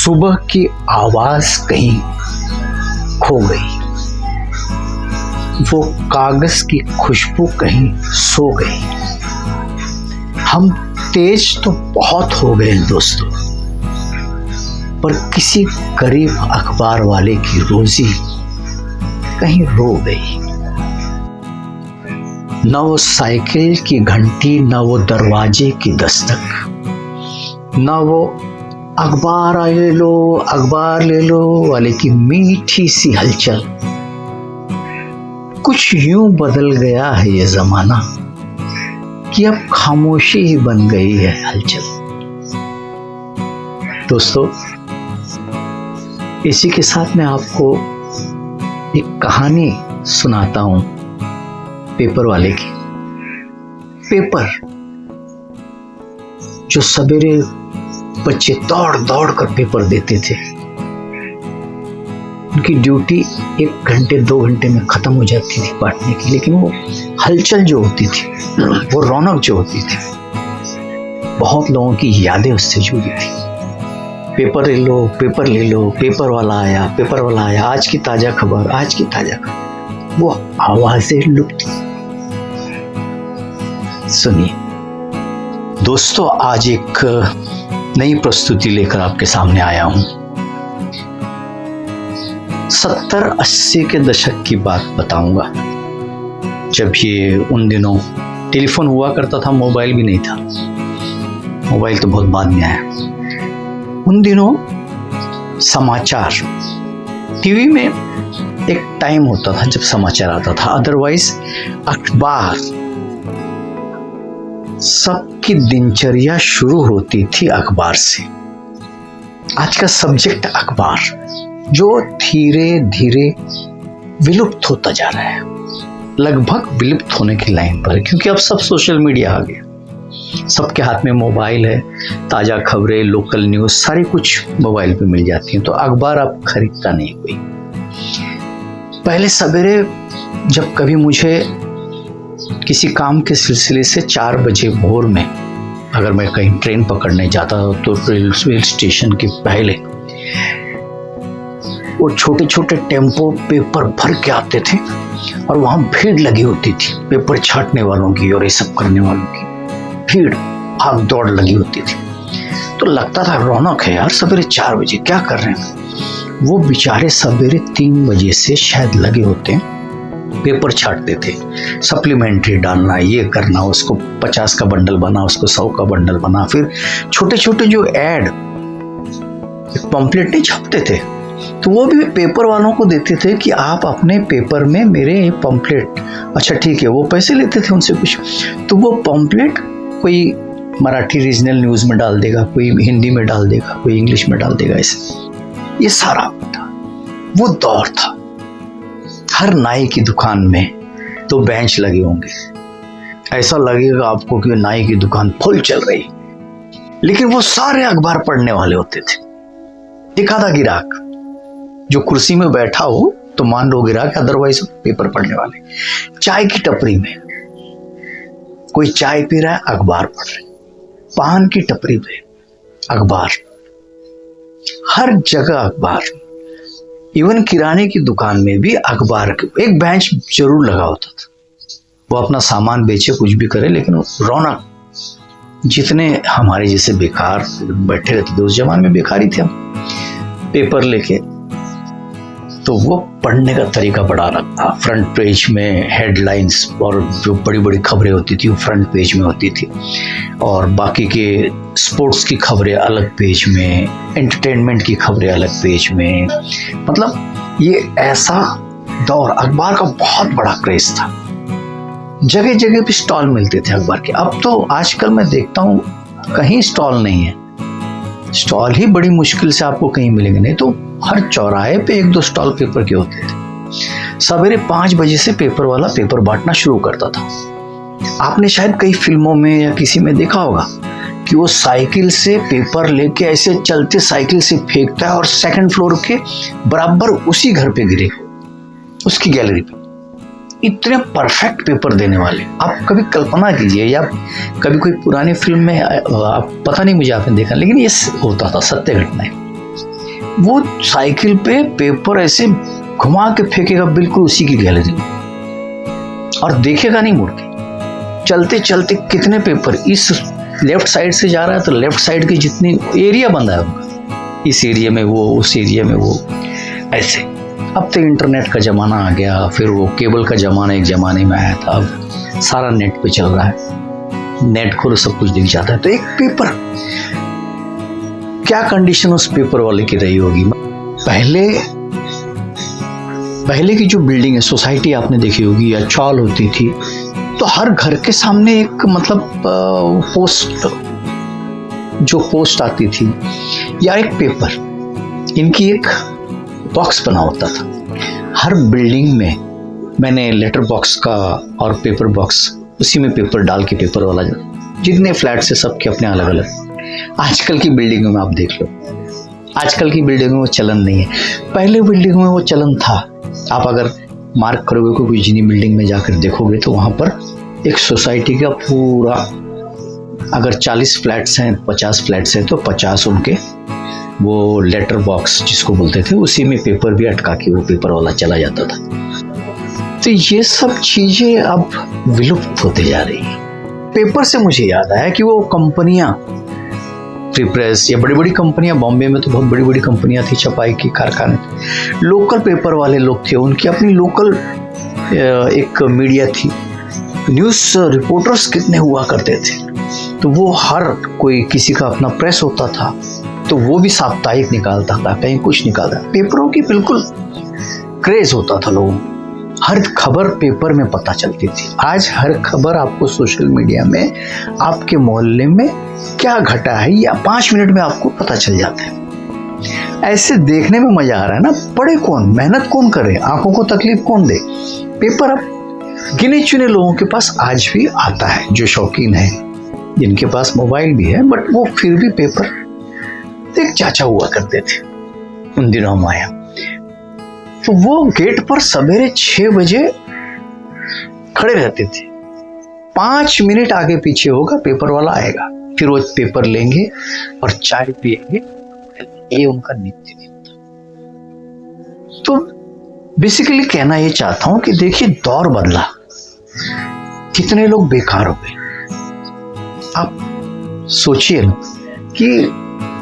सुबह की आवाज कहीं खो गई, वो कागज की खुशबू कहीं सो गई। हम तेज तो बहुत हो गए दोस्तों, पर किसी गरीब अखबार वाले की रोजी कहीं रो गई। न वो साइकिल की घंटी, न वो दरवाजे की दस्तक, न वो अखबार ले लो वाले की मीठी सी हलचल। कुछ यूं बदल गया है ये जमाना कि अब खामोशी ही बन गई है हलचल। दोस्तों, इसी के साथ मैं आपको एक कहानी सुनाता हूं पेपर वाले की। पेपर जो सवेरे बच्चे दौड़ दौड़ कर पेपर देते थे, उनकी ड्यूटी 1 घंटे 2 घंटे में खत्म हो जाती थी बांटने की, लेकिन वो हलचल जो होती थी, वो रौनक जो होती थी, बहुत लोगों की यादें उससे जुड़ी थी। पेपर ले लो, पेपर ले लो, पेपर वाला आया, आज की ताजा खबर, वो आवाजें लुप्त। सुनिए दोस्तों, आज एक नई प्रस्तुति लेकर आपके सामने आया हूं। 70-80 के दशक की बात बताऊंगा, जब ये उन दिनों टेलीफोन हुआ करता था, मोबाइल भी नहीं था। मोबाइल तो बहुत बाद में आया। उन दिनों समाचार टीवी में एक टाइम होता था जब समाचार आता था, अदरवाइज अखबार। सबकी दिनचर्या शुरू होती थी अखबार से। आज का सब्जेक्ट अखबार, जो धीरे धीरे विलुप्त होता जा रहा है, लगभग विलुप्त होने की लाइन पर है, क्योंकि अब सब सोशल मीडिया आ गया, सबके हाथ में मोबाइल है। ताजा खबरें, लोकल न्यूज, सारी कुछ मोबाइल पे मिल जाती हैं, तो अखबार अब खरीदता नहीं कोई। पहले सवेरे जब कभी मुझे किसी काम के सिलसिले से 4 बजे भोर में अगर मैं कहीं ट्रेन पकड़ने जाता तो रेलवे स्टेशन के पहले वो छोटे छोटे टेम्पो पेपर भर के आते थे, और वहां भीड़ लगी होती थी, पेपर छांटने वालों की और ये सब करने वालों की भीड़, भाग दौड़ लगी होती थी। तो लगता था रौनक है यार, सवेरे 4 बजे क्या कर रहे हैं। वो बेचारे सवेरे 3 बजे से शायद लगे होते हैं, पेपर छांटते थे, सप्लीमेंट्री डालना, ये करना, उसको 50 का बंडल बना, उसको 100 का बंडल बना। फिर छोटे छोटे जो एड पंपलेट नहीं छपते थे, तो वो भी पेपर वालों को देते थे कि आप अपने पेपर में मेरे पंपलेट, अच्छा ठीक है, वो पैसे लेते थे उनसे कुछ, तो वो पंपलेट कोई मराठी रीजनल न्यूज में डाल देगा, कोई हिंदी में डाल देगा, कोई इंग्लिश में डाल देगा, ऐसे ये सारा था। वो दौर था। हर नाई की दुकान में 2 बेंच लगे होंगे, ऐसा लगेगा आपको कि नाई की दुकान फुल चल रही, लेकिन वो सारे अखबार पढ़ने वाले होते थे। एक आधा गिराक जो कुर्सी में बैठा हो तो मान लो गिराक, अदरवाइज पेपर पढ़ने वाले। चाय की टपरी में कोई चाय पी रहा है, अखबार पढ़ रहे। पान की टपरी पे अखबार, हर जगह अखबार। इवन किराने की दुकान में भी अखबार एक बेंच जरूर लगा होता था। वो अपना सामान बेचे, कुछ भी करे, लेकिन रौनक। जितने हमारे जैसे बेकार बैठे रहते थे, उस जमाने में बेकार ही थे हम, पेपर लेके, तो वो पढ़ने का तरीका बड़ा अलग था। फ्रंट पेज में हेडलाइंस और जो बड़ी बड़ी खबरें होती थी वो फ्रंट पेज में होती थी, और बाकी के स्पोर्ट्स की खबरें अलग पेज में, एंटरटेनमेंट की खबरें अलग पेज में। मतलब ये ऐसा दौर, अखबार का बहुत बड़ा क्रेज था। जगह जगह पे स्टॉल मिलते थे अखबार के। अब तो आजकल मैं देखता हूँ कहीं स्टॉल नहीं है, स्टॉल ही बड़ी मुश्किल से आपको कहीं मिलेंगे, नहीं तो हर चौराहे पे 1-2 स्टॉल पेपर के होते थे। सवेरे 5 बजे से पेपर वाला पेपर बांटना शुरू करता था। आपने शायद कई फिल्मों में या किसी में देखा होगा कि वो साइकिल से पेपर लेके ऐसे चलते साइकिल से फेंकता है और 2nd फ्लोर के बराबर उसी घर पे गिरे, उसकी गैलरी पे। इतने परफेक्ट पेपर देने वाले, आप कभी कल्पना कीजिए, या कभी कोई पुरानी फिल्म में, आप पता नहीं मुझे आपने देखा, लेकिन ये होता था, सत्य घटना है। वो साइकिल पे पेपर ऐसे घुमा के फेंकेगा बिल्कुल उसी की गैलरी में, और देखेगा नहीं मुड़ के। चलते चलते कितने पेपर इस लेफ्ट साइड से जा रहा है तो लेफ्ट साइड की जितनी एरिया बंदा है उनका, इस एरिया में वो, उस एरिया में वो, ऐसे। अब तो इंटरनेट का ज़माना आ गया, फिर वो केबल का ज़माना एक ज़माने में आया था, अब सारा नेट पे चल रहा है, नेट खोलो सब कुछ दिख जाता है। तो एक पेपर, क्या कंडीशन उस पेपर वाले की रही होगी। पहले की जो बिल्डिंग है, सोसाइटी आपने देखी होगी, या चौल होती थी, तो हर घर के सामने एक मतलब पोस्ट आती थी या एक पेपर, इनकी एक बॉक्स बना होता था हर बिल्डिंग में। मैंने लेटर बॉक्स का और पेपर बॉक्स, उसी में पेपर डाल के, पेपर वाला जितने फ्लैट से सबके अपने अलग अलग। आजकल की बिल्डिंगों में आप देख लो, आजकल की बिल्डिंगों में वो चलन नहीं है, पहले बिल्डिंगों में वो चलन था। आप अगर मार्क करोगे कोई जिनी बिल्डिंग में जाकर देखोगे तो वहां पर एक सोसाइटी का पूरा, अगर 40 फ्लैट्स हैं, 50 फ्लैट्स हैं, तो 50 उनके वो लेटर बॉक्स जिसको बोलते थे, उसी में पेपर भी अटका के वो पेपर वाला चला जाता था। तो ये सब चीजें अब विलुप्त होते जा रही है। पेपर से मुझे याद आया कि वो कंपनियां, फ्री प्रेस या बड़ी बड़ी कंपनियां, बॉम्बे में तो बहुत बड़ी बड़ी कंपनियां थी, छपाई की कारखाने, लोकल पेपर वाले लोग थे, उनकी अपनी लोकल एक मीडिया थी, न्यूज़ रिपोर्टर्स कितने हुआ करते थे। तो वो हर कोई, किसी का अपना प्रेस होता था तो वो भी साप्ताहिक निकालता था, कहीं कुछ निकालता। पेपरों की बिल्कुल क्रेज होता था लोगों को, हर खबर पेपर में पता चलती थी। आज हर खबर आपको सोशल मीडिया में, आपके मोहल्ले में क्या घटा है या 5 मिनट में आपको पता चल जाता है। ऐसे देखने में मजा आ रहा है ना, पढ़े कौन, मेहनत कौन करे, आंखों को तकलीफ कौन दे। पेपर अब गिने चुने लोगों के पास आज भी आता है, जो शौकीन है, जिनके पास मोबाइल भी है, बट वो फिर भी पेपर। एक चाचा हुआ करते थे उन दिनों हमारे यहाँ, तो वो गेट पर सवेरे 6 बजे खड़े रहते थे, 5 मिनट आगे पीछे होगा पेपर वाला आएगा, फिर वो पेपर लेंगे और चाय पिएंगे, ये उनका नित्य दिन था। तो बेसिकली कहना ये चाहता हूं कि देखिए दौर बदला, कितने लोग बेकार हो गए। आप सोचिए ना कि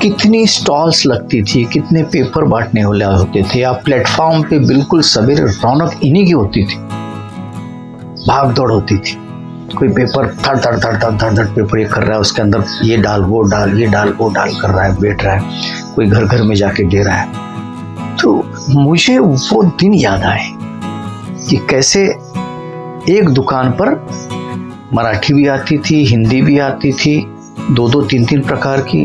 कितनी स्टॉल्स लगती थी, कितने पेपर बांटने वाले होते थे, या प्लेटफॉर्म पे बिल्कुल सवेरे रौनक इन्हीं की होती थी, भाग दौड़ होती थी। कोई पेपर धड़ पेपर ये कर रहा है, उसके अंदर ये डाल वो डाल, ये डाल वो डाल कर रहा है, बैठ रहा है, कोई घर घर में जाके दे रहा है। तो मुझे वो दिन याद आए कि कैसे एक दुकान पर मराठी भी आती थी, हिंदी भी आती थी, 2-2, 3-3 प्रकार की।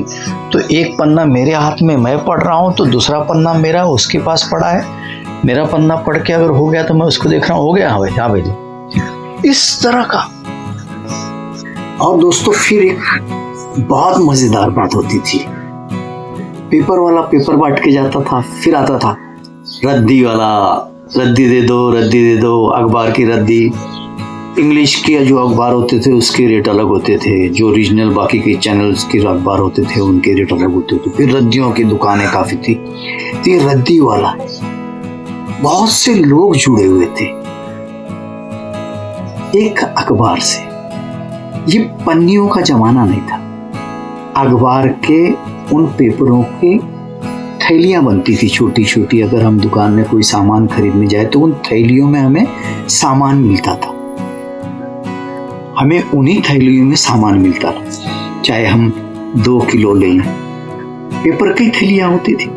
तो एक पन्ना मेरे हाथ में, मैं पढ़ रहा हूँ, तो दूसरा पन्ना मेरा उसके पास पड़ा है, मेरा पन्ना पढ़ के अगर हो गया तो मैं उसको देख रहा हूँ, हो गया, हाँ भाई, इस तरह का। और दोस्तों फिर एक बहुत मजेदार बात होती थी, पेपर वाला पेपर बांट के जाता था, फिर आता था रद्दी वाला, रद्दी दे दो, अखबार की रद्दी। इंग्लिश के जो अखबार होते थे उसके रेट अलग होते थे, जो रीजनल बाकी के चैनल्स के अखबार होते थे उनके रेट अलग होते थे। फिर रद्दियों की दुकानें काफ़ी थी, तो ये रद्दी वाला, बहुत से लोग जुड़े हुए थे एक अखबार से। ये पन्नियों का जमाना नहीं था, अखबार के उन पेपरों के थैलियाँ बनती थी छोटी छोटी। अगर हम दुकान में कोई सामान खरीदने जाए तो उन थैलियों में हमें सामान मिलता था, हमें उन्हीं थैलियों में सामान मिलता था, चाहे हम 2 किलो लें। पेपर की थैलियाँ होती थी।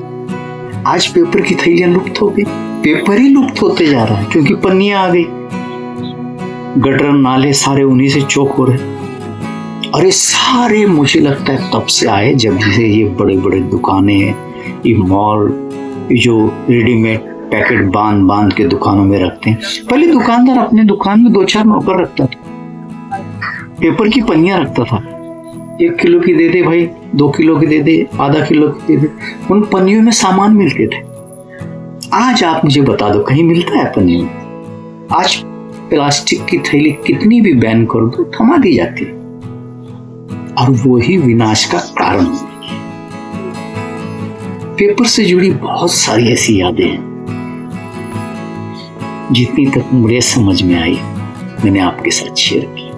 आज पेपर की थैलियाँ लुप्त हो गई, पेपर ही लुप्त होते जा रहा है क्योंकि पन्नियाँ आ गई। गटर नाले सारे उन्हीं से चौक हो रहे। और ये सारे मुझे लगता है तब से आए जब से ये बड़े बड़े दुकानें, ये मॉल, ये जो रेडीमेड पैकेट बांध के दुकानों में रखते हैं। पहले दुकानदार अपने दुकान में 2-4 नौकर रखता था, पेपर की पन्नियां रखता था, 1 किलो की दे दे भाई, 2 किलो की दे दे, आधा किलो की दे दे। उन पन्नियों में सामान मिलते थे। आज आप मुझे बता दो कहीं मिलता है पन्नियों में? आज प्लास्टिक की थैली कितनी भी बैन कर दो थमा दी जाती है, और वो ही विनाश का कारण। पेपर से जुड़ी बहुत सारी ऐसी यादें हैं, जितनी तक मुझे समझ में आई मैंने आपके साथ शेयर की।